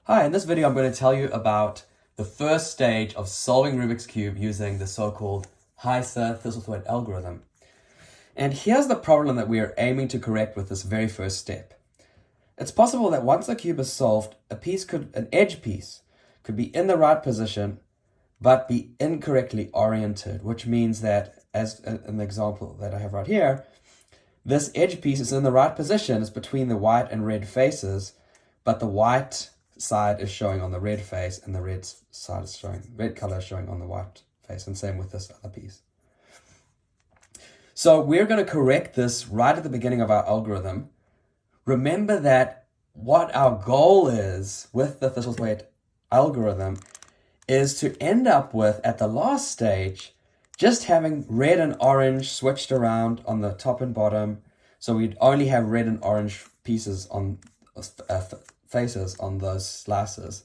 Hi, in this video I'm going to tell you about the first stage of solving Rubik's Cube using the so-called Heise-Thistlethwaite algorithm. And here's the problem that we are aiming to correct with this very first step. It's possible that once the cube is solved, an edge piece could be in the right position but be incorrectly oriented, which means that, as an example that I have right here, this edge piece is in the right position, it's between the white and red faces, but the white side is showing on the red face and the red color is showing on the white face, and same with this other piece. So we're going to correct this right at the beginning of our algorithm. Remember that what our goal is with the Thistlethwaite algorithm is to end up with, at the last stage, just having red and orange switched around on the top and bottom. So we'd only have red and orange pieces on faces on those slices.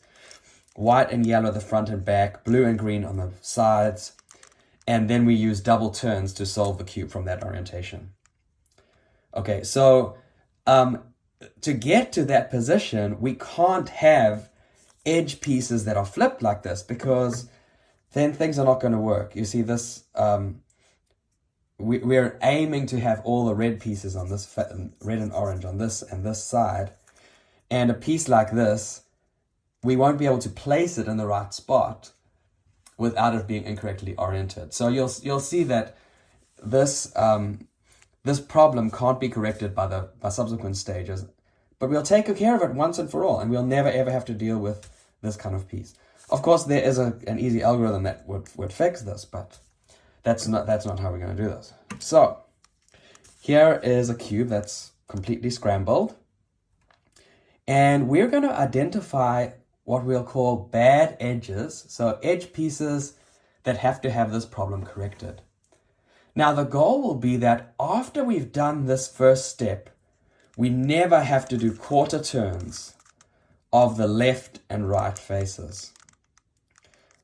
White and yellow the front and back, blue and green on the sides. And then we use double turns to solve the cube from that orientation. Okay, so to get to that position, we can't have edge pieces that are flipped like this, because then things are not going to work. You see this, we're aiming to have all the red pieces on this, red and orange on this and this side. And a piece like this, we won't be able to place it in the right spot without it being incorrectly oriented. So you'll see that this this problem can't be corrected by subsequent stages, but we'll take care of it once and for all, and we'll never ever have to deal with this kind of piece. Of course, there is an easy algorithm that would fix this, but that's not how we're going to do this. So here is a cube that's completely scrambled, and we're going to identify what we'll call bad edges, so edge pieces that have to have this problem corrected. Now the goal will be that after we've done this first step, we never have to do quarter turns of the left and right faces.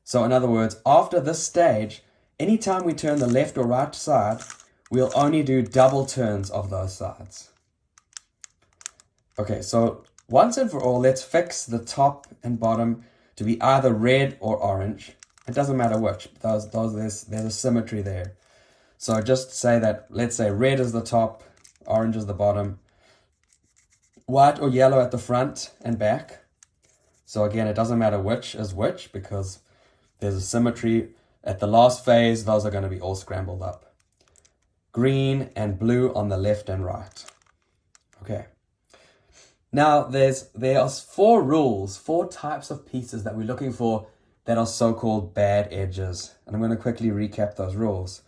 So in other words, after this stage, anytime we turn the left or right side, we'll only do double turns of those sides. Okay, so once and for all, let's fix the top and bottom to be either red or orange. It doesn't matter which. There's a symmetry there. So just say that, let's say red is the top, orange is the bottom, white or yellow at the front and back. So again, it doesn't matter which is which, because there's a symmetry. At the last phase, those are going to be all scrambled up. Green and blue on the left and right. Okay. Now, there are four types of pieces that we're looking for that are so-called bad edges. And I'm going to quickly recap those rules.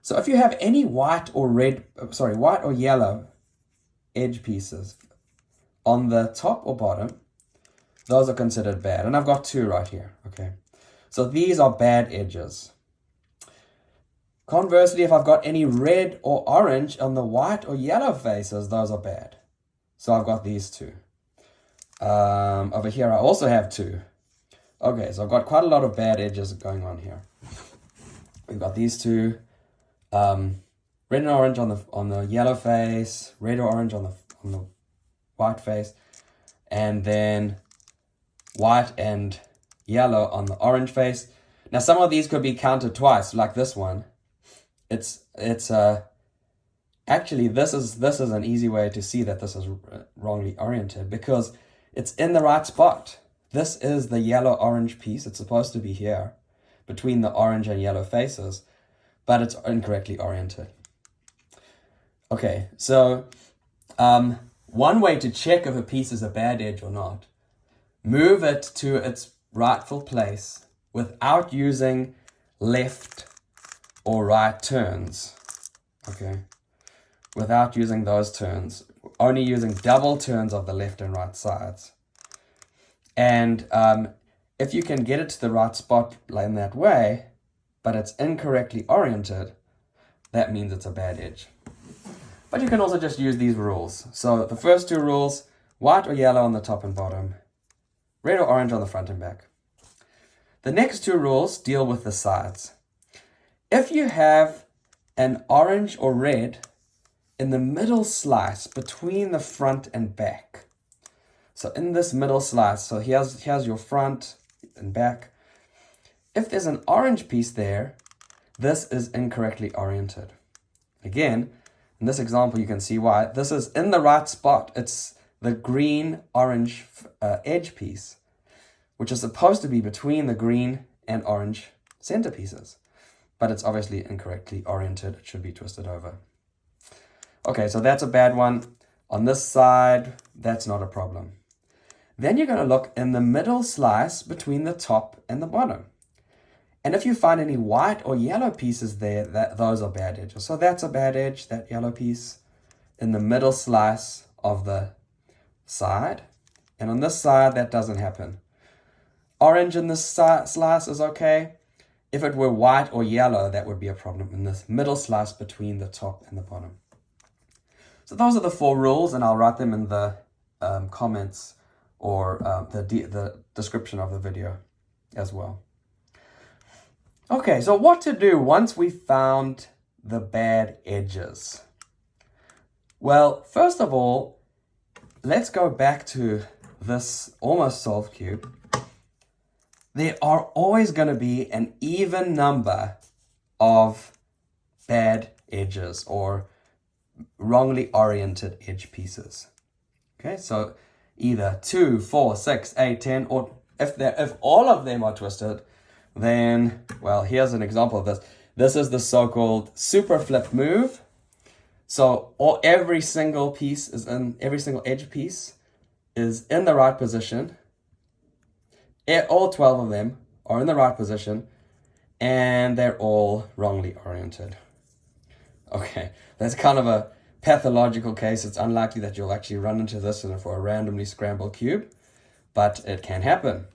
So if you have any white or yellow edge pieces on the top or bottom, those are considered bad. And I've got two right here, okay? So these are bad edges. Conversely, if I've got any red or orange on the white or yellow faces, those are bad. So I've got these two. Over here I also have two. Okay, so I've got quite a lot of bad edges going on here. We've got these two. Red and orange on the yellow face, red or orange on the white face, and then white and yellow on the orange face. Now some of these could be counted twice, like this one. Actually, this is an easy way to see that this is wrongly oriented, because it's in the right spot. This is the yellow-orange piece. It's supposed to be here, between the orange and yellow faces, but it's incorrectly oriented. Okay, so one way to check if a piece is a bad edge or not, move it to its rightful place without using left or right turns. Okay. Without using those turns, only using double turns of the left and right sides. And if you can get it to the right spot in that way, but it's incorrectly oriented, that means it's a bad edge. But you can also just use these rules. So the first two rules, white or yellow on the top and bottom, red or orange on the front and back. The next two rules deal with the sides. If you have an orange or red in the middle slice between the front and back, So in this middle slice, so here's your front and back. If there's an orange piece there, this is incorrectly oriented. Again, in this example, you can see why. This is in the right spot. It's the green-orange edge piece, which is supposed to be between the green and orange center pieces. But it's obviously incorrectly oriented. It should be twisted over. Okay, so that's a bad one. On this side, that's not a problem. Then you're going to look in the middle slice between the top and the bottom. And if you find any white or yellow pieces there, those are bad edges. So that's a bad edge, that yellow piece, in the middle slice of the side. And on this side, that doesn't happen. Orange in this slice is okay. If it were white or yellow, that would be a problem in this middle slice between the top and the bottom. So those are the 4 rules, and I'll write them in the comments or the description of the video as well. Okay, so what to do once we found the bad edges? Well, first of all, let's go back to this almost solved cube. There are always going to be an even number of bad edges or wrongly oriented edge pieces. Okay, so either 2, 4, 6, 8, 10, or if all of them are twisted, then, well, here's an example of this. This is the so-called super flip move. So every single edge piece is in the right position. All 12 of them are in the right position, and they're all wrongly oriented. Okay, that's kind of a pathological case. It's unlikely that you'll actually run into this for a randomly scrambled cube, but it can happen.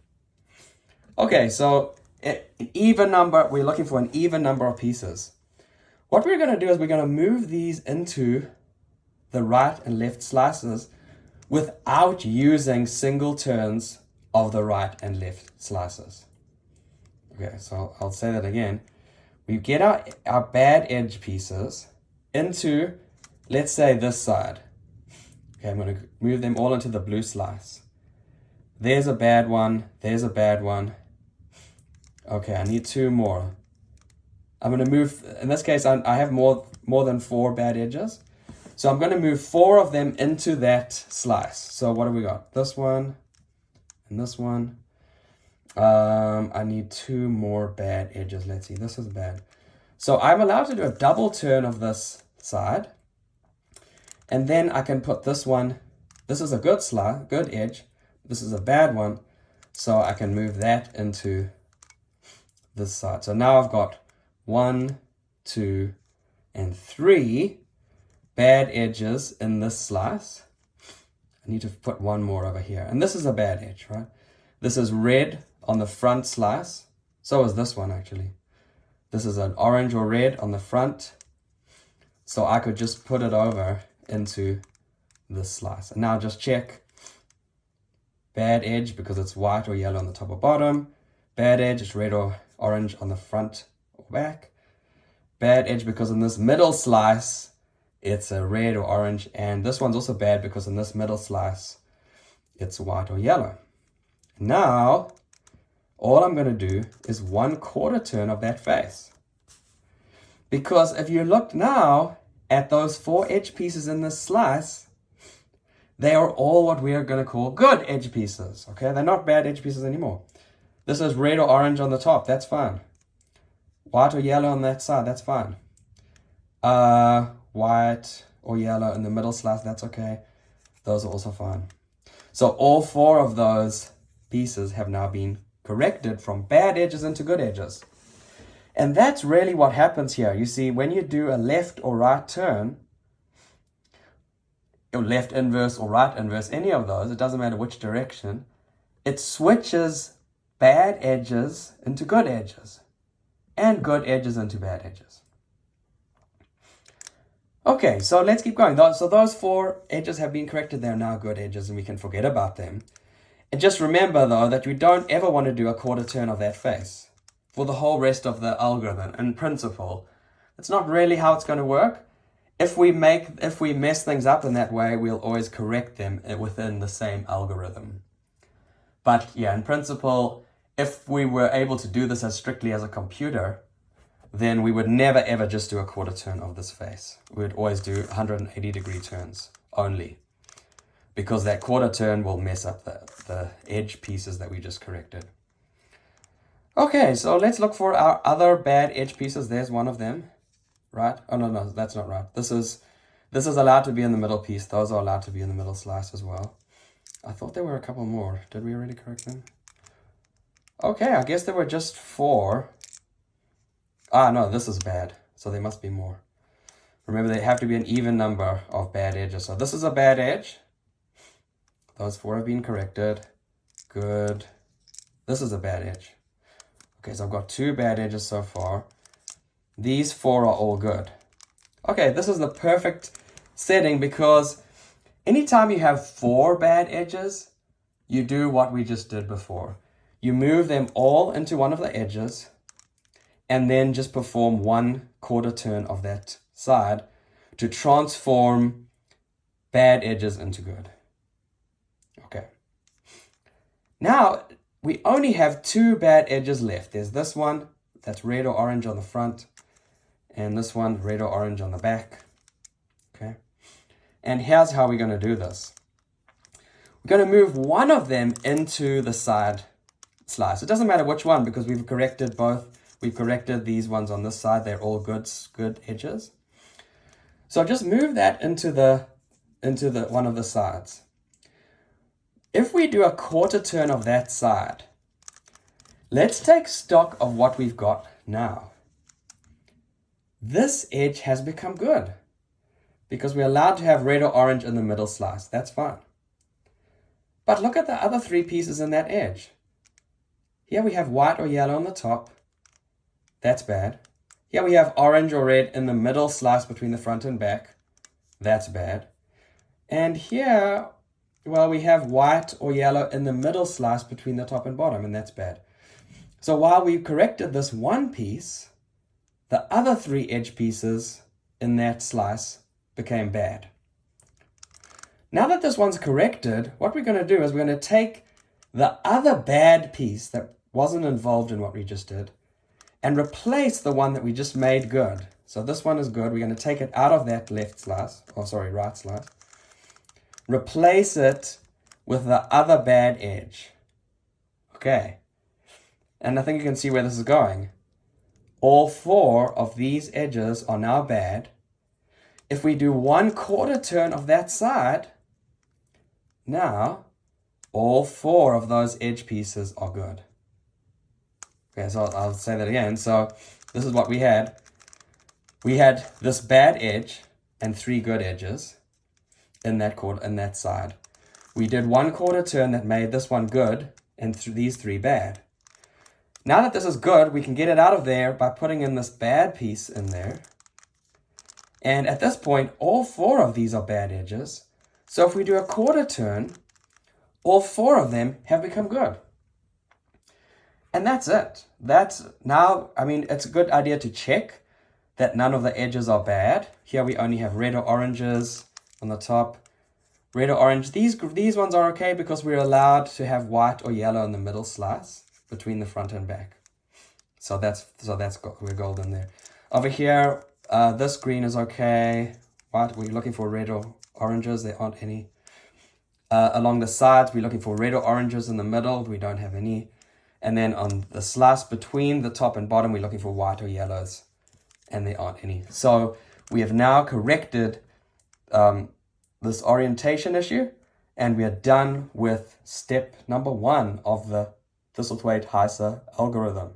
Okay, so an even number, we're looking for an even number of pieces. What we're going to do is we're going to move these into the right and left slices without using single turns of the right and left slices. Okay, so I'll say that again. We get our bad edge pieces into, let's say, this side. Okay, I'm going to move them all into the blue slice. There's a bad one. There's a bad one. Okay, I need 2 more. I'm going to move, in this case, I have more than 4 bad edges. So I'm going to move 4 of them into that slice. So what have we got? This one and this one. I need 2 more bad edges. Let's see, this is bad. So I'm allowed to do a double turn of this side. And then I can put this one, this is a good edge. This is a bad one. So I can move that into this side. So now I've got 1, 2, and 3 bad edges in this slice. I need to put 1 more over here. And this is a bad edge, right? This is red on the front slice. So is this one, actually. This is an orange or red on the front. So I could just put it over into this slice. And now just check. Bad edge because it's white or yellow on the top or bottom. Bad edge is red or orange on the front or back. Bad edge because in this middle slice, it's a red or orange. And this one's also bad because in this middle slice, it's white or yellow. Now, all I'm going to do is 1/4 turn of that face. Because if you look now at those 4 edge pieces in this slice, they are all what we are going to call good edge pieces. Okay, they're not bad edge pieces anymore. This is red or orange on the top, that's fine. White or yellow on that side, that's fine. White or yellow in the middle slice, that's okay. Those are also fine. So all 4 of those pieces have now been corrected from bad edges into good edges. And that's really what happens here. You see, when you do a left or right turn, or left inverse or right inverse, any of those, it doesn't matter which direction, it switches bad edges into good edges and good edges into bad edges. Okay, so let's keep going. So those 4 edges have been corrected. They're now good edges and we can forget about them. And just remember, though, that we don't ever want to do a 1/4 turn of that face for the whole rest of the algorithm. In principle, it's not really how it's going to work. if we mess things up in that way, we'll always correct them within the same algorithm. But yeah, in principle, if we were able to do this as strictly as a computer, then we would never ever just do a quarter turn of this face. We would always do 180-degree turns only, because that quarter turn will mess up the edge pieces that we just corrected. Okay, so let's look for our other bad edge pieces. There's one of them, right? Oh, no, that's not right. This is allowed to be in the middle piece. Those are allowed to be in the middle slice as well. I thought there were a couple more. Did we already correct them? Okay, I guess there were just 4. Ah, no, this is bad. So there must be more. Remember, they have to be an even number of bad edges. So this is a bad edge. Those 4 have been corrected. Good. This is a bad edge. Okay, so I've got 2 bad edges so far. These 4 are all good. Okay, this is the perfect setting because anytime you have 4 bad edges, you do what we just did before. You move them all into one of the edges and then just perform 1 quarter turn of that side to transform bad edges into good. Okay. Now, we only have 2 bad edges left. There's this one that's red or orange on the front, and this one red or orange on the back. Okay. And here's how we're going to do this. We're going to move one of them into the side slice. It doesn't matter which one because we've corrected both. We've corrected these ones on this side. They're all good edges. So just move that into the one of the sides. If we do a quarter turn of that side, let's take stock of what we've got now. This edge has become good because we're allowed to have red or orange in the middle slice. That's fine. But look at the other 3 pieces in that edge. Here we have white or yellow on the top. That's bad. Here we have orange or red in the middle slice between the front and back. That's bad. And here, well, we have white or yellow in the middle slice between the top and bottom, and that's bad. So while we corrected this one piece, the other 3 edge pieces in that slice became bad. Now that this one's corrected, what we're going to do is we're going to take the other bad piece that wasn't involved in what we just did and replace the one that we just made good. So this one is good. We're going to take it out of that right slice. Replace it with the other bad edge. Okay. And I think you can see where this is going. All 4 of these edges are now bad. If we do 1 quarter turn of that side, now all 4 of those edge pieces are good. Okay, so I'll say that again. So this is what we had. We had this bad edge and 3 good edges in that side. We did 1 quarter turn that made this one good and these 3 bad. Now that this is good, we can get it out of there by putting in this bad piece in there. And at this point, all 4 of these are bad edges. So if we do a quarter turn, all 4 of them have become good. And that's it. It's a good idea to check that none of the edges are bad. Here we only have red or oranges on the top. Red or orange. These ones are okay because we're allowed to have white or yellow in the middle slice between the front and back. So we're golden there. Over here, this green is okay. White, we're looking for red or oranges. There aren't any. Along the sides, we're looking for red or oranges in the middle. We don't have any. And then on the slice between the top and bottom, we're looking for white or yellows. And there aren't any. So we have now corrected this orientation issue. And we are done with step number 1 of the Thistlethwaite Heise algorithm.